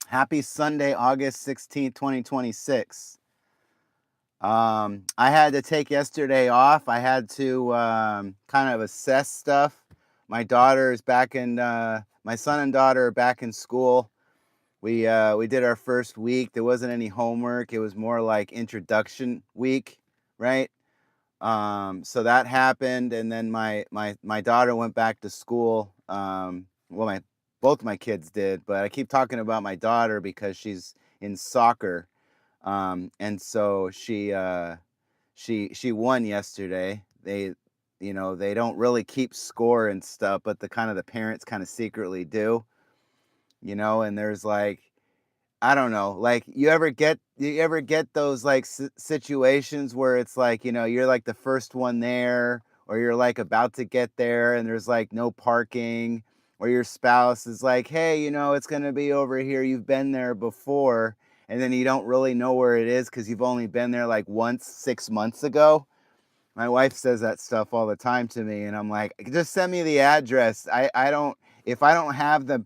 Happy Sunday, August 16th, 2026. I had to take yesterday off. I had to kind of assess stuff. My daughter is back in, my son and daughter are back in school. We did our first week. There wasn't any homework. It was more like introduction week, right? So that happened, and then my daughter went back to school. Well, my both my kids did, but I keep talking about my daughter because she's in soccer, and so she won yesterday. They don't really keep score and stuff, but the parents kind of secretly do, and there's like, I don't know, like, you ever get those, like, situations where it's like, you're, like, the first one there, or you're, like, about to get there, and there's, like, no parking, or your spouse is like, "Hey, it's gonna be over here, you've been there before," and then you don't really know where it is because 'cause you've only been there, like, once 6 months ago. My wife says that stuff all the time to me, and I'm like, "Just send me the address." I don't If I don't have the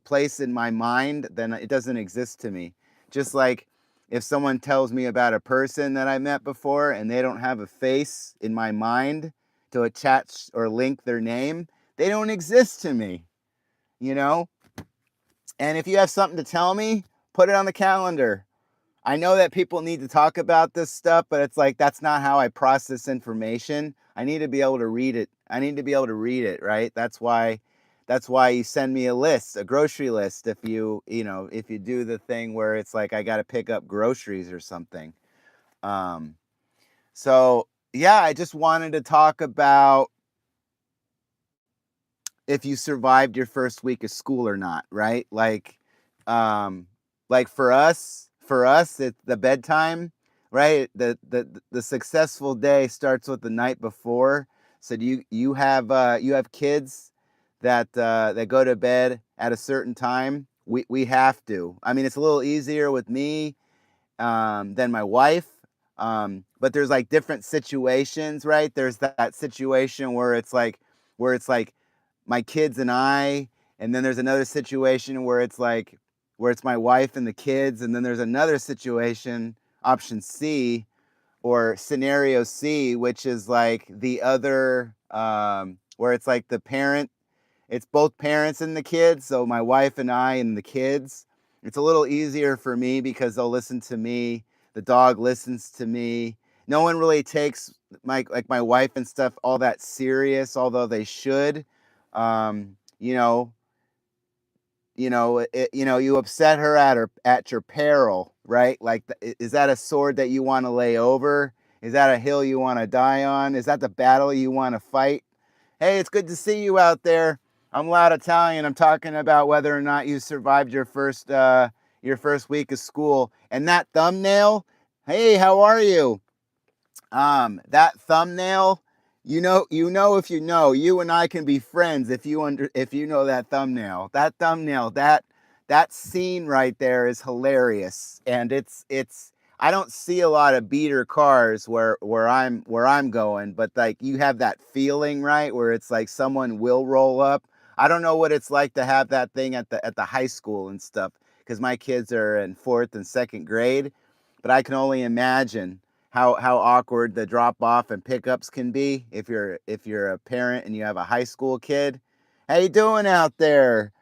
place in my mind, then it doesn't exist to me. Just like if someone tells me about a person that I met before and they don't have a face in my mind to attach or link their name, they don't exist to me, you know? And if you have something to tell me, put it on the calendar. I know that people need to talk about this stuff, but it's like that's not how I process information. I need to be able to read it. I need to be able to read it, right? That's why you send me a list, a grocery list if you do the thing where it's like I got to pick up groceries or something. Um so yeah, I just wanted to talk about if you survived your first week of school or not, right? Um, like for us, it's the bedtime, right? The successful day starts with the night before. So do you have kids that go to bed at a certain time? We have to. I mean, it's a little easier with me than my wife. But there's like different situations, right? There's that situation where it's like my kids and I, and then there's another situation where it's my wife and the kids, and then there's another situation, option C or scenario C, which is like the other where it's like it's both parents and the kids, so my wife and I and the kids. It's a little easier for me because they'll listen to me. The dog listens to me. No one really takes my wife and stuff all that serious, although they should. Um, you know, you upset her at your peril, right? Like, is that a sword that you want to lay over? Is that a hill you want to die on? Is that the battle you want to fight? Hey, it's good to see you out there. I'm Loud Italian. I'm talking about whether or not you survived your first week of school. And that thumbnail, hey, how are you? That thumbnail, if you and I can be friends if you know that thumbnail. That scene right there is hilarious, and it's I don't see a lot of beater cars where I'm going, but like you have that feeling, right, where it's like someone will roll up. I don't know what it's like to have that thing at the high school and stuff because my kids are in fourth and second grade, but I can only imagine how awkward the drop off and pickups can be if you're a parent and you have a high school kid. How you doing out there?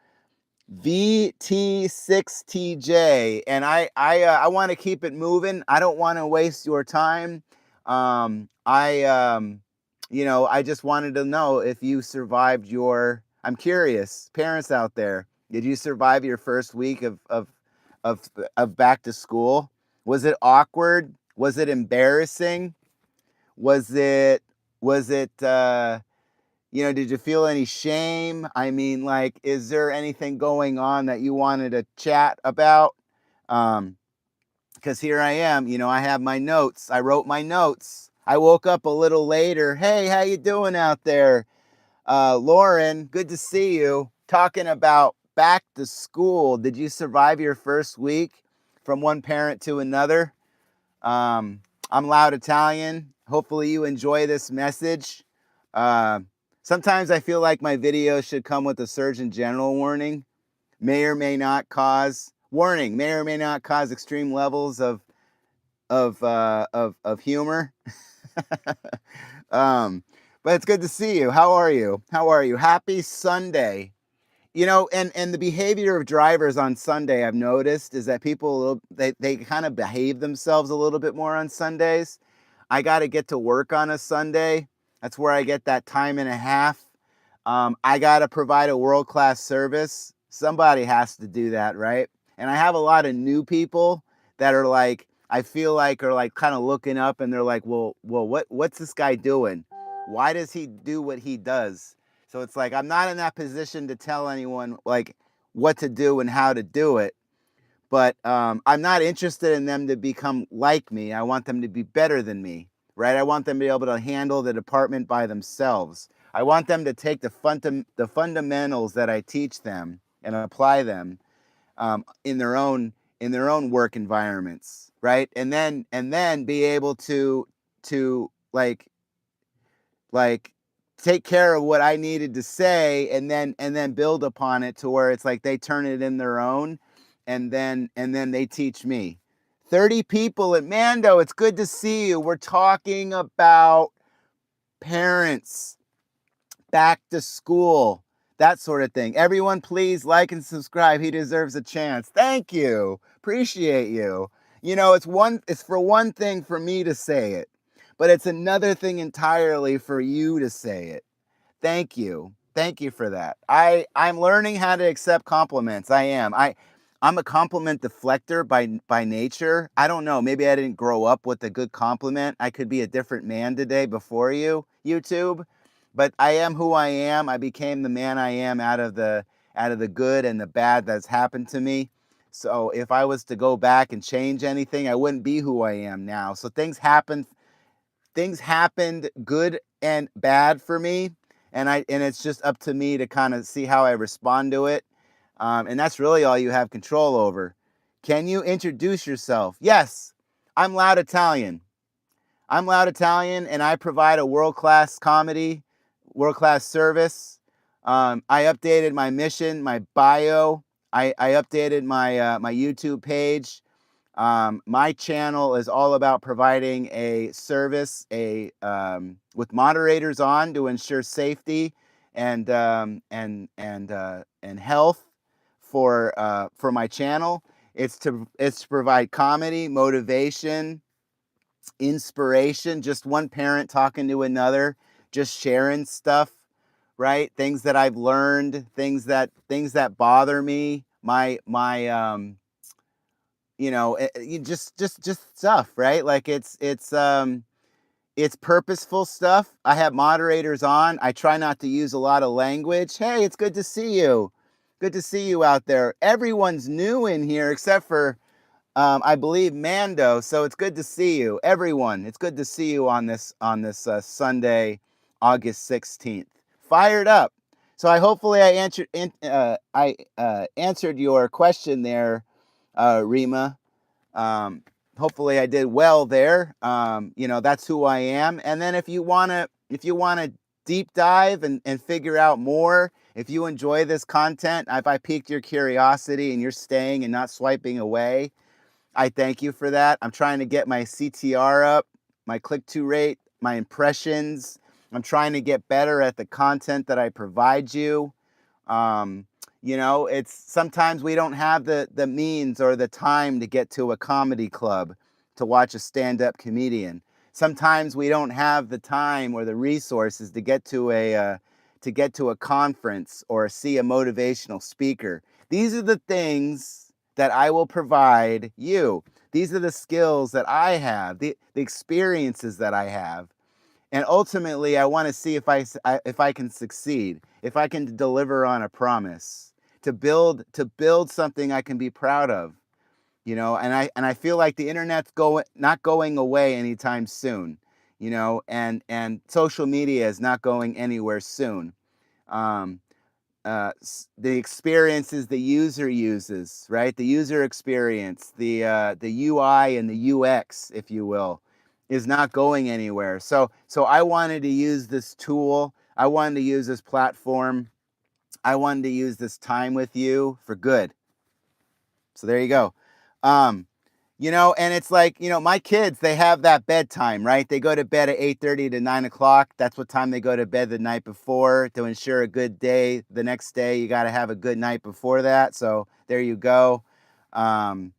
VT6TJ, and I want to keep it moving. I don't want to waste your time. I just wanted to know if you survived your. I'm curious, parents out there, did you survive your first week of of back to school? Was it awkward? Was it embarrassing? Was it did you feel any shame? I mean, like, is there anything going on that you wanted to chat about? Um, because here I am, I have my notes. I wrote my notes. I woke up a little later. Hey, how you doing out there? Lauren, good to see you. Talking about back to school. Did you survive your first week from one parent to another? Um, I'm Loud Italian. Hopefully, you enjoy this message. Uh, Sometimes I feel like my videos should come with a Surgeon General warning. May or may not cause Warning: may or may not cause extreme levels of humor. um, but it's good to see you. How are you? How are you? Happy Sunday. You know, and the behavior of drivers on Sunday, I've noticed, is that people they kind of behave themselves a little bit more on Sundays. I got to get to work on a Sunday. That's where I get that time and a half. I got to provide a world-class service. Somebody has to do that, right? And I have a lot of new people that are like, I feel like are like kind of looking up and they're like, well, what's this guy doing? Why does he do what he does? So it's like I'm not in that position to tell anyone like what to do and how to do it. But I'm not interested in them to become like me. I want them to be better than me, right? I want them to be able to handle the department by themselves. I want them to take the fundamentals that I teach them and apply them in their own work environments, right? And then be able to like take care of what I needed to say and then build upon it to where it's like they turn it in their own and then they teach me. 30 people at Mando, it's good to see you. We're talking about parents, back to school, that sort of thing. Everyone please like and subscribe. He deserves a chance. Thank you. Appreciate you. You know, it's for one thing for me to say it, but it's another thing entirely for you to say it. Thank you. Thank you for that. I'm learning how to accept compliments. I am. I'm a compliment deflector by nature. I don't know. Maybe I didn't grow up with a good compliment. I could be a different man today before you, YouTube. But I am who I am. I became the man I am out of the good and the bad that's happened to me. So if I was to go back and change anything, I wouldn't be who I am now. So things happened good and bad for me, and it's just up to me to kind of see how I respond to it, and that's really all you have control over. Can you introduce yourself? Yes, I'm Loud Italian. I'm Loud Italian, and I provide a world-class comedy, world-class service. I updated my mission, my bio. I updated my YouTube page. My channel is all about providing a service with moderators on to ensure safety and health for my channel. It's to provide comedy, motivation, inspiration. Just one parent talking to another, just sharing stuff, right? Things that I've learned, things that bother me. You just stuff, right? Like it's purposeful stuff. I have moderators on. I try not to use a lot of language. Hey, it's good to see you. Good to see you out there. Everyone's new in here except for I believe Mando. So it's good to see you, everyone. It's good to see you on this Sunday, August 16th. Fired up. So I answered your question there, Rima. Hopefully I did well there. That's who I am. And then if you wanna deep dive and figure out more, if you enjoy this content, if I piqued your curiosity and you're staying and not swiping away, I thank you for that. I'm trying to get my CTR up, my click-to rate, my impressions. I'm trying to get better at the content that I provide you. Um, it's sometimes we don't have the means or the time to get to a comedy club to watch a stand-up comedian. Sometimes we don't have the time or the resources to get to a conference or see a motivational speaker. These are the things that I will provide you. These are the skills that I have, the experiences that I have. And ultimately, I want to see if I can succeed, if I can deliver on a promise, to build something I can be proud of, and I feel like the internet's not going away anytime soon, and social media is not going anywhere soon. Um, the experiences the user uses, right? The user experience, the UI and the UX, if you will, is not going anywhere. So I wanted to use this tool. I wanted to use this platform. I wanted to use this time with you for good. So there you go. And it's like, my kids, they have that bedtime, right? They go to bed at 8:30 to 9 o'clock. That's what time they go to bed the night before to ensure a good day. The next day, you got to have a good night before that. So there you go. Um,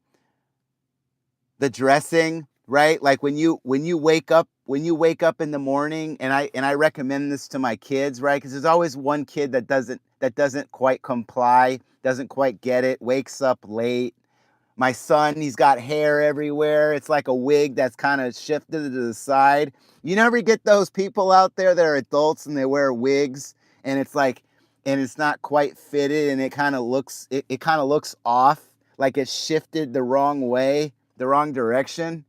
the dressing, right? Like when you wake up in the morning, and I recommend this to my kids, right? Because there's always one kid that doesn't quite comply, doesn't quite get it, wakes up late. My son, he's got hair everywhere. It's like a wig that's kind of shifted to the side. You never get those people out there that are adults and they wear wigs, and it's like, and it's not quite fitted, and it kind of looks off, like it's shifted the wrong way, the wrong direction.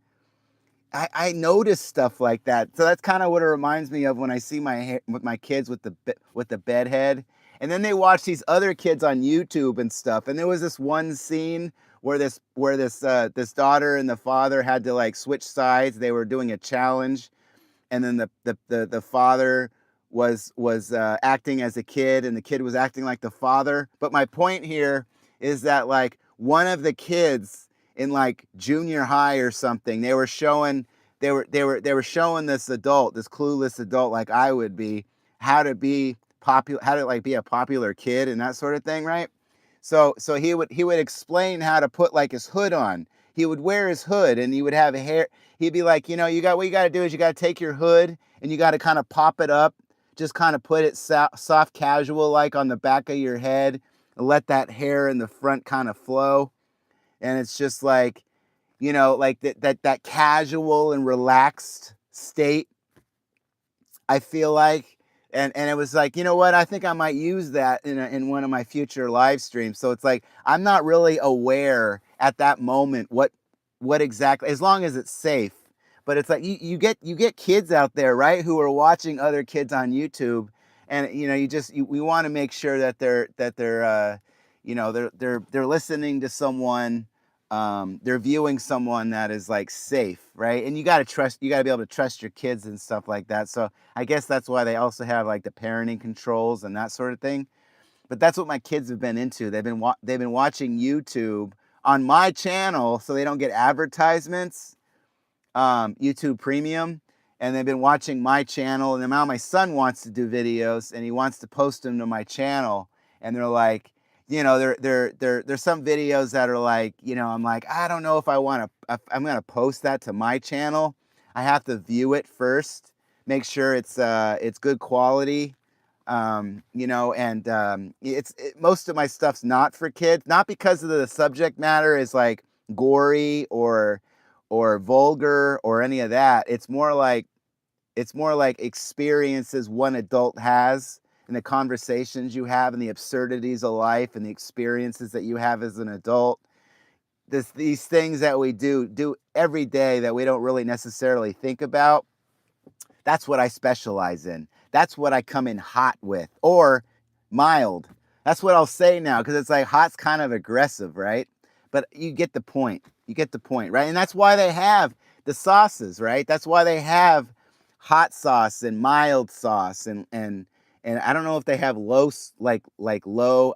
I notice stuff like that. So that's kind of what it reminds me of when I see my kids with the bed head. And then they watch these other kids on YouTube and stuff. And there was this one scene where this daughter and the father had to like switch sides. They were doing a challenge, and then the father was acting as a kid, and the kid was acting like the father. But my point here is that like one of the kids in like junior high or something, they were showing this clueless adult like I would be, how to be popular, how to like be a popular kid and that sort of thing, right? So he would explain how to put like his hood on. He would wear his hood, and he would have hair. He'd be like, what you got to do is you got to take your hood and you got to kind of pop it up, just kind of put it soft casual like on the back of your head, and let that hair in the front kind of flow. And it's just like, like that casual and relaxed state, I feel like. And it was like, you know what? I think I might use that in one of my future live streams. So it's like I'm not really aware at that moment what exactly, as long as it's safe. But it's like you get kids out there, right, who are watching other kids on YouTube, and we want to make sure that they're listening to someone, they're viewing someone that is like safe, right? And you got to be able to trust your kids and stuff like that. So I guess that's why they also have like the parenting controls and that sort of thing. But that's what my kids have been into. They've been watching YouTube on my channel, so they don't get advertisements, YouTube Premium, and they've been watching my channel. And now my son wants to do videos, and he wants to post them to my channel, and they're like, there's some videos that are like, I'm like, I don't know if I'm gonna post that to my channel. I have to view it first, make sure it's good quality, most of my stuff's not for kids, not because of the subject matter is like gory or vulgar or any of that. It's more like experiences one adult has, and the conversations you have, and the absurdities of life, and the experiences that you have as an adult. These things that we do every day that we don't really necessarily think about. That's what I specialize in. That's what I come in hot with, or mild. That's what I'll say now, because it's like hot's kind of aggressive, right? But you get the point. You get the point, right? And that's why they have the sauces, right? That's why they have hot sauce and mild sauce, and I don't know if they have low.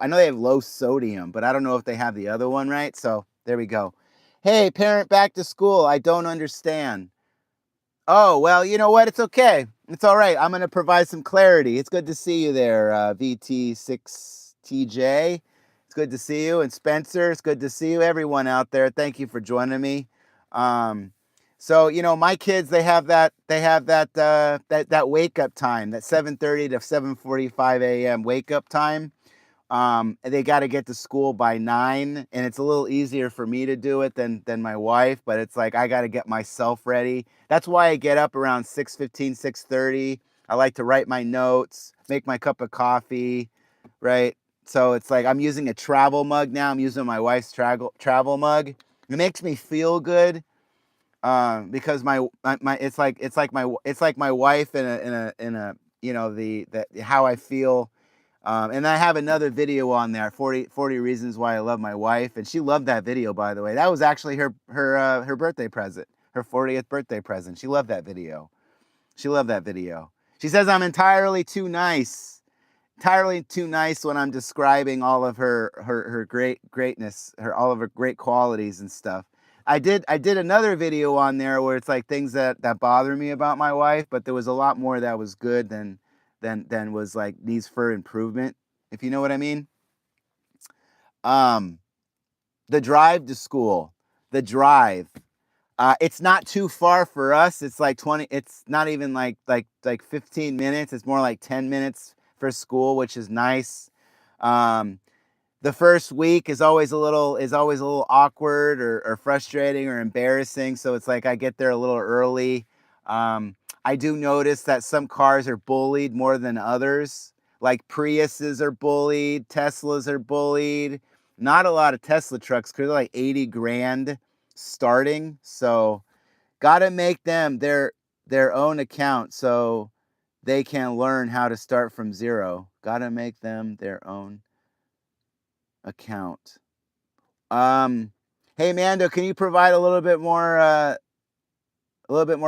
I know they have low sodium, but I don't know if they have the other one, right? So there we go. Hey, parent back to school. I don't understand. Oh, well, you know what? It's okay. It's all right. I'm going to provide some clarity. It's good to see you there, VT6TJ. It's good to see you. And Spencer, it's good to see you. Everyone out there, thank you for joining me. So, my kids, they have that wake up time, that 7:30 to 7:45 a.m. wake up time. They got to get to school by 9, and it's a little easier for me to do it than my wife, but it's like I got to get myself ready. That's why I get up around 6:15, 6:30. I like to write my notes, make my cup of coffee, right? So it's like I'm using a travel mug now. I'm using my wife's travel mug. It makes me feel good, because my it's like my wife in a the how I feel. And I have another video on there, 40 reasons why I love my wife. And she loved that video, by the way. That was actually her birthday present, her 40th birthday present. She loved that video. She loved that video. She says I'm entirely too nice. entirely too nice when I'm describing all of her greatness, all of her great qualities and stuff. I did another video on there where it's like things that bother me about my wife, but there was a lot more that was good than was like needs for improvement, if you know what I mean. Um, the drive to school, the drive. It's not too far for us. It's like 20. It's not even like 15 minutes. It's more like 10 minutes for school, which is nice. Um, the first week is always a little awkward or frustrating or embarrassing. So it's like I get there a little early. I do notice that some cars are bullied more than others. Like Priuses are bullied, Teslas are bullied. Not a lot of Tesla trucks because they're like 80 grand starting. So gotta make them their own account so they can learn how to start from zero. Gotta make them their own account. Um, hey Mando, can you provide a little bit more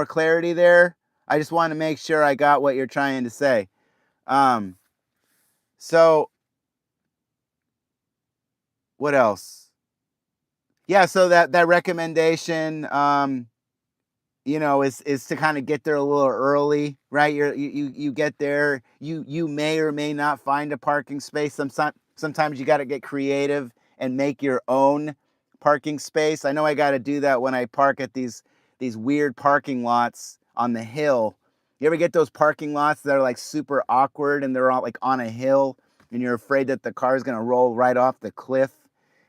clarity there? I just want to make sure I got what you're trying to say. Um, so what else? Yeah, so that recommendation, is to kind of get there a little early, right? You get there, you may or may not find a parking space. Sometimes you got to get creative and make your own parking space. I know I got to do that when I park at these weird parking lots on the hill. You ever get those parking lots that are like super awkward and they're all like on a hill and you're afraid that the car is going to roll right off the cliff?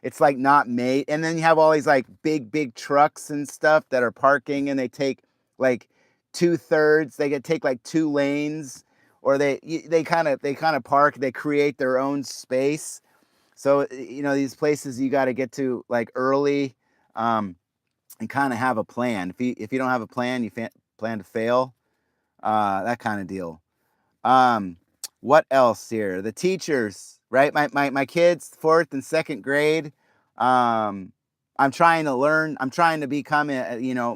It's like not made. And then you have all these like big trucks and stuff that are parking and they take like 2/3. They get take like 2 lanes, or they kind of park. They create their own space. So these places you got to get to like early, um, and kind of have a plan. If you don't have a plan, you plan to fail. That kind of deal. Um, what else here? The teachers, right? My kids, fourth and second grade. Um, I'm trying to learn. I'm trying to become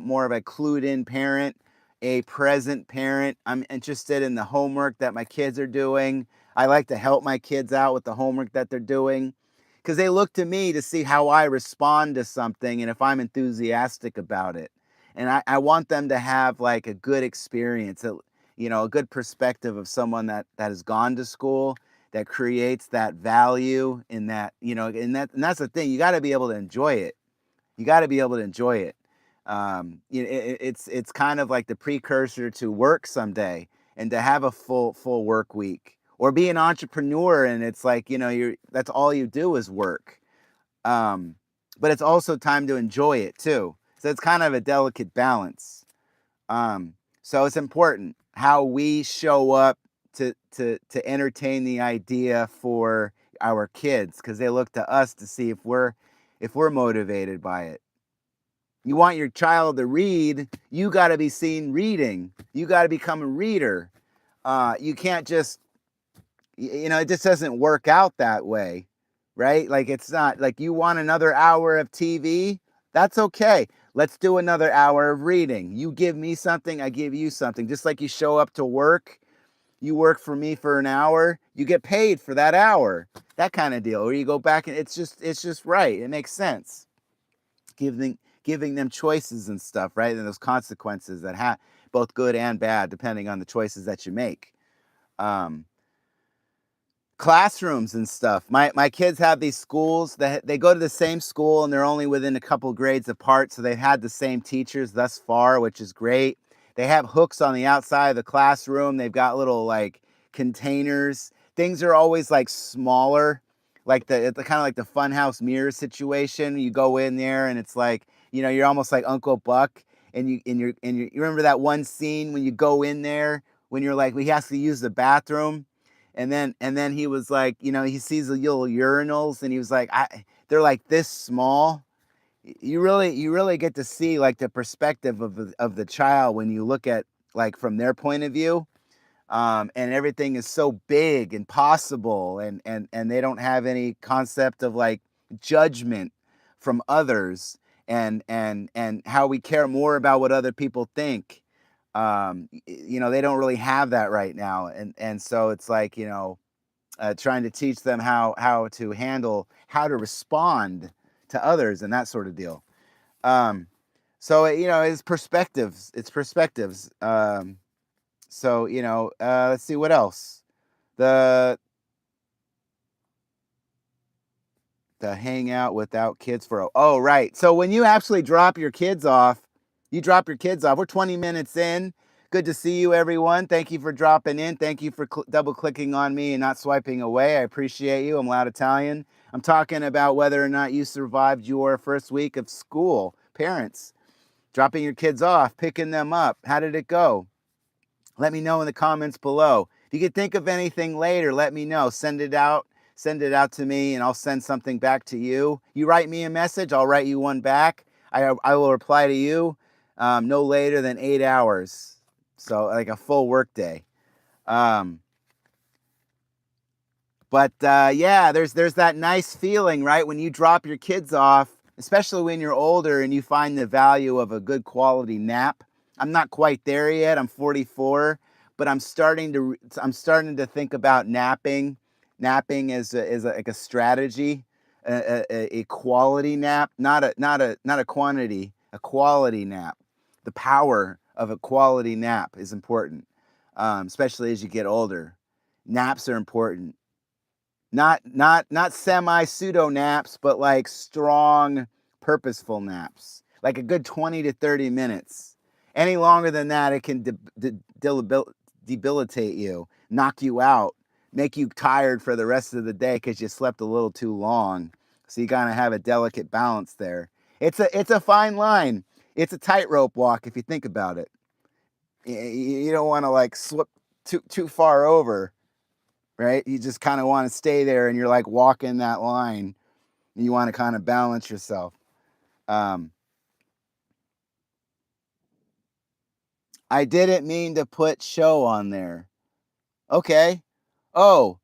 more of a clued in parent, a present parent. I'm interested in the homework that my kids are doing. I like to help my kids out with the homework that they're doing because they look to me to see how I respond to something and if I'm enthusiastic about it. And I want them to have like a good experience, a good perspective of someone that has gone to school, that creates that value in that, and that's the thing. You got to be able to enjoy it. You got to be able to enjoy it. It's kind of like the precursor to work someday, and to have a full work week, or be an entrepreneur and it's like you're that's all you do is work. Um, but it's also time to enjoy it too. So it's kind of a delicate balance. Um, so it's important how we show up to entertain the idea for our kids, because they look to us to see if we're motivated by it. You want your child to read, you got to be seen reading. You got to become a reader. You can't just it just doesn't work out that way, right? Like it's not like you want another hour of TV. That's okay. Let's do another hour of reading. You give me something, I give you something. Just like you show up to work, you work for me for an hour, you get paid for that hour. That kind of deal. Or you go back and it's just right. It makes sense. Giving them choices and stuff, right? And those consequences that have both good and bad depending on the choices that you make. Um, Classrooms and stuff. My kids have these schools that they go to the same school and they're only within a couple grades apart, so they've had the same teachers thus far, which is great. They have hooks on the outside of the classroom. They've got little like containers. Things are always like smaller, like the kind of like the funhouse mirror situation. You go in there and it's like you're almost like Uncle Buck, and you remember that one scene when you go in there when you're like, he has to use the bathroom, and then he was like, he sees the little urinals, and he was like, they're like this small. You really get to see like the perspective of the child when you look at like from their point of view. And everything is so big and possible, and they don't have any concept of like judgment from others, and how we care more about what other people think. They don't really have that right now, and so it's like trying to teach them how to handle, how to respond to others and that sort of deal. So it's perspectives. It's perspectives. So let's see what else. The hang out without kids for oh right. So when you actually drop your kids off, We're 20 minutes in. Good to see you, everyone. Thank you for dropping in. Thank you for double clicking on me and not swiping away. I appreciate you. I'm Loud Italian. I'm talking about whether or not you survived your first week of school. Parents, dropping your kids off, picking them up. How did it go? Let me know in the comments below. If you could think of anything later, let me know. Send it out to me and I'll send something back to you. You write me a message, I'll write you one back. I will reply to you no later than 8 hours. So like a full work day. Yeah, there's that nice feeling, right? When you drop your kids off, especially when you're older and you find the value of a good quality nap. I'm not quite there yet. I'm 44, but I'm starting to think about napping. Napping is like a strategy, a quality nap, not a quantity, a quality nap. The power of a quality nap is important, especially as you get older. Naps are important. Not semi pseudo naps, but like strong, purposeful naps, like a good 20 to 30 minutes. Any longer than that, it can debilitate you, knock you out, make you tired for the rest of the day because you slept a little too long. So you gotta have a delicate balance there. It's a fine line. It's a tightrope walk if you think about it. You don't want to like slip too far over, right? You just kind of want to stay there and you're like walking that line. You want to kind of balance yourself. I didn't mean to put show on there. Okay. Oh,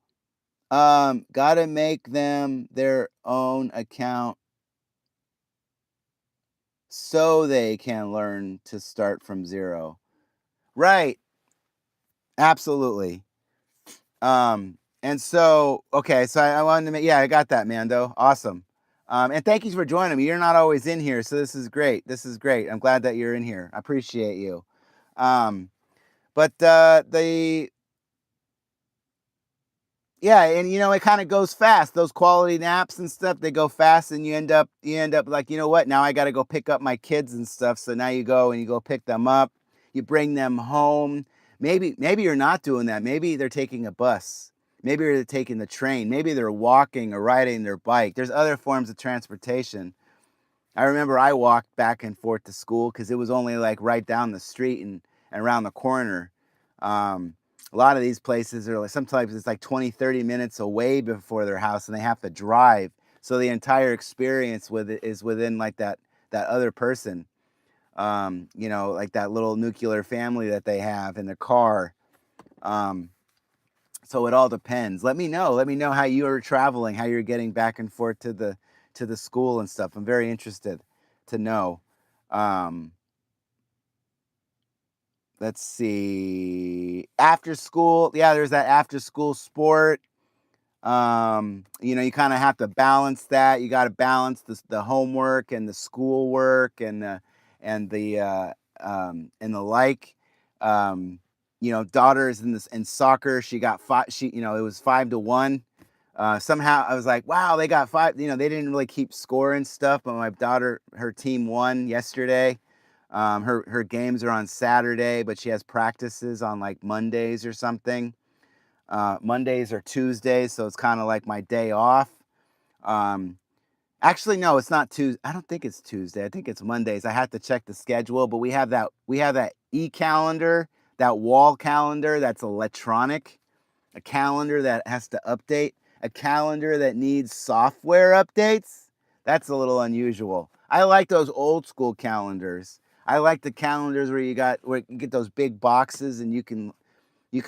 gotta make them their own account so they can learn to start from zero. Right. Absolutely. And so, okay, so I wanted to make, yeah, I got that, Mando. Awesome. And thank you for joining me. You're not always in here, so this is great. This is great. I'm glad that you're in here. I appreciate you. But yeah, and it kind of goes fast. Those quality naps and stuff, they go fast, and you end up like, you know what? Now I got to go pick up my kids and stuff. So now you go and you go pick them up. You bring them home. Maybe you're not doing that. Maybe they're taking a bus. Maybe they're taking the train. Maybe they're walking or riding their bike. There's other forms of transportation. I remember I walked back and forth to school because it was only like right down the street and around the corner. A lot of these places are like, sometimes it's like 20, 30 minutes away before their house and they have to drive. So the entire experience with it is within like that other person, like that little nuclear family that they have in their car. So it all depends. Let me know how you are traveling, how you're getting back and forth to the school and stuff. I'm very interested to know. Let's see. After school, yeah, there's that after school sport. You kind of have to balance that. You got to balance the homework and the schoolwork and the like. Daughter is in soccer. She got five. It was 5-1. Somehow I was like, wow, they got 5. They didn't really keep score and stuff, but my daughter, her team won yesterday. Her games are on Saturday, but she has practices on like Mondays or something. Mondays or Tuesdays, so it's kind of like my day off. Actually, no, it's not Tuesday. I don't think it's Tuesday. I think it's Mondays. I have to check the schedule, but we have that e-calendar, that wall calendar that's electronic, a calendar that has to update, a calendar that needs software updates. That's a little unusual. I like those old school calendars. I like the calendars where you get those big boxes and you can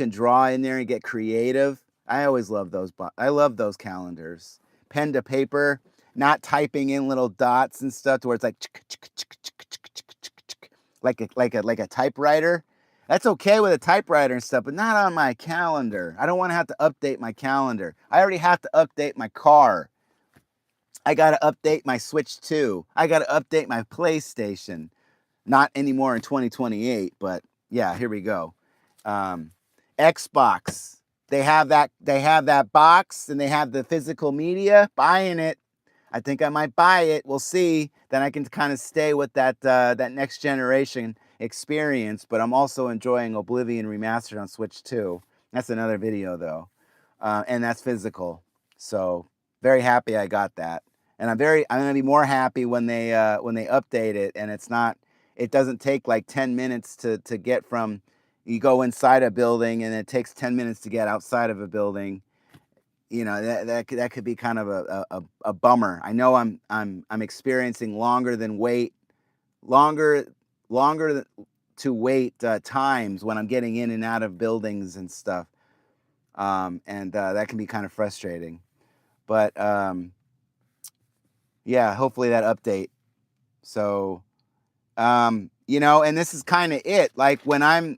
draw in there and get creative. I always love those. I love those calendars. Pen to paper, not typing in little dots and stuff to where it's like like a typewriter. That's okay with a typewriter and stuff, but not on my calendar. I don't want to have to update my calendar. I already have to update my car. I got to update my Switch 2. I got to update my PlayStation. Not anymore in 2028, but yeah, here we go. Xbox. They have that box and they have the physical media. Buying it. I think I might buy it. We'll see. Then I can kind of stay with that next generation experience. But I'm also enjoying Oblivion Remastered on Switch 2. That's another video though, and that's physical. So very happy I got that, and I'm gonna be more happy when they update it and it doesn't take like 10 minutes to get from you go inside a building and it takes 10 minutes to get outside of a building. You know, that could be kind of a bummer. I know I'm experiencing longer to wait times when I'm getting in and out of buildings and stuff, and that can be kind of frustrating. But yeah, hopefully that update. So you know, and this is kind of it. Like when I'm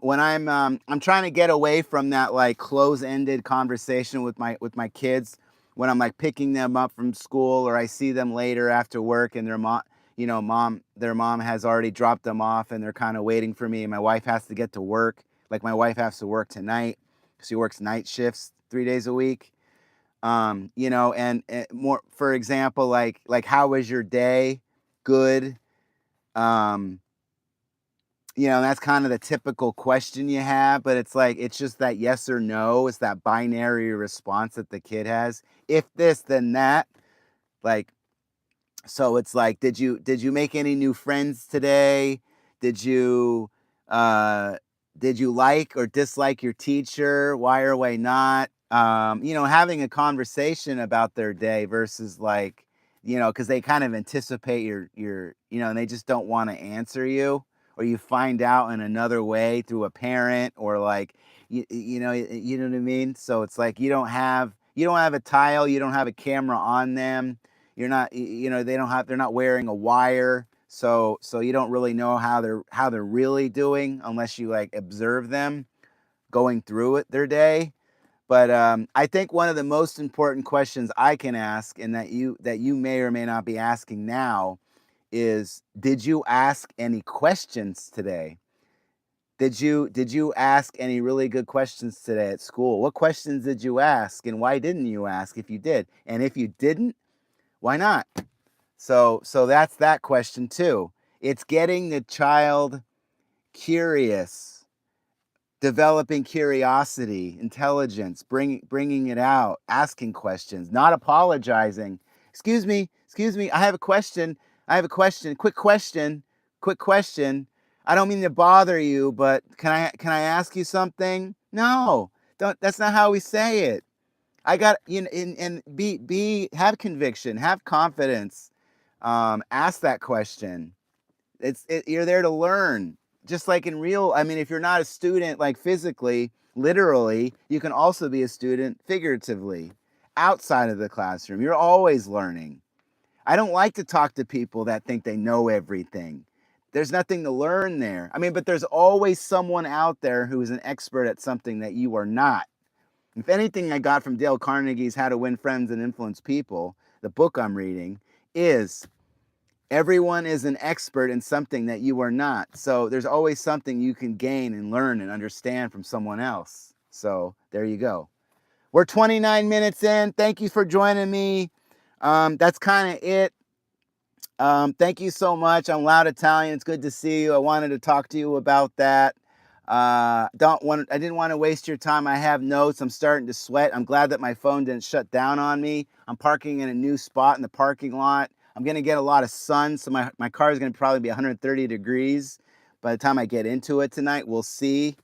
trying to get away from that like close-ended conversation with my kids when I'm like picking them up from school or I see them later after work and their mom has already dropped them off and they're kind of waiting for me and my wife has to get to work. Like my wife has to work tonight. She works night shifts 3 days a week. You know, and more, for example, like how was your day? Good. You know, that's kind of the typical question you have, but it's like it's just that yes or no. It's that binary response that the kid has. If this, then that. Like, so it's like, did you make any new friends today? Did you uh did you like or dislike your teacher? Why or why not? You know, having a conversation about their day versus like, you know, because they kind of anticipate you know, and they just don't want to answer you, or you find out in another way through a parent or like you know what I mean? So it's like you don't have a tile, you don't have a camera on them, you're not you know they're not wearing a wire, so you don't really know how they're really doing unless you like observe them going through it their day. But I think one of the most important questions I can ask, and that you may or may not be asking now, is did you ask any questions today? Did you ask any really good questions today at school? What questions did you ask, and why didn't you ask if you did? And if you didn't, why not? So that's that question too. It's getting the child curious, developing curiosity, intelligence, bringing it out, asking questions, not apologizing. Excuse me, I have a question. I have a question. Quick question. I don't mean to bother you, but can I ask you something? No, don't. That's not how we say it. I got you know, and be have conviction, have confidence. Ask that question. You're there to learn, just like in real. I mean, if you're not a student like physically, literally, you can also be a student figuratively, outside of the classroom. You're always learning. I don't like to talk to people that think they know everything. There's nothing to learn there. I mean, but there's always someone out there who is an expert at something that you are not. If anything I got from Dale Carnegie's How to Win Friends and Influence People, the book I'm reading, is everyone is an expert in something that you are not. So there's always something you can gain and learn and understand from someone else. So there you go. We're 29 minutes in. Thank you for joining me. That's kind of it. Thank you so much. I'm Loud Italian. It's good to see you. I wanted to talk to you about that. I didn't want to waste your time. I have notes. I'm starting to sweat. I'm glad that my phone didn't shut down on me. I'm parking in a new spot in the parking lot. I'm going to get a lot of sun, so my car is going to probably be 130 degrees by the time I get into it tonight. We'll see.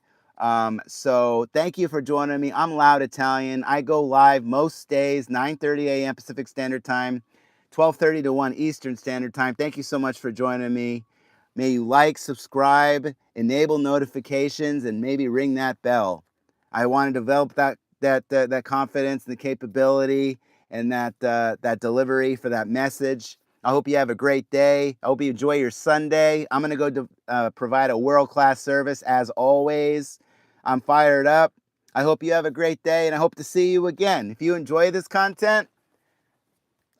So thank you for joining me. I'm Loud Italian. I go live most days, 9:30 a.m. Pacific Standard Time, 12:30 to 1 Eastern Standard Time. Thank you so much for joining me. May you like, subscribe, enable notifications, and maybe ring that bell. I want to develop that confidence and the capability and that delivery for that message. I hope you have a great day. I hope you enjoy your Sunday. I'm going to go provide a world-class service as always. I'm fired up. I hope you have a great day, and I hope to see you again. If you enjoy this content,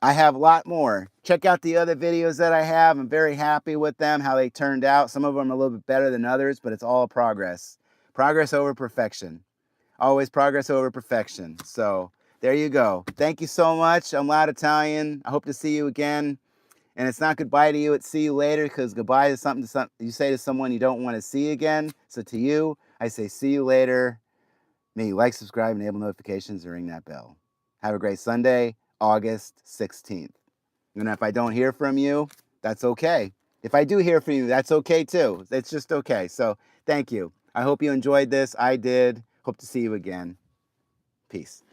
I have a lot more. Check out the other videos that I have. I'm very happy with them, how they turned out. Some of them are a little bit better than others, but it's all progress. Progress over perfection. Always progress over perfection. So there you go. Thank you so much. I'm Loud Italian. I hope to see you again. And it's not goodbye to you, it's see you later, because goodbye is something you say to someone you don't want to see again. So to you, I say see you later. May you like, subscribe, enable notifications, and ring that bell. Have a great Sunday, August 16th. And if I don't hear from you, that's okay. If I do hear from you, that's okay too. It's just okay. So thank you. I hope you enjoyed this. I did. Hope to see you again. Peace.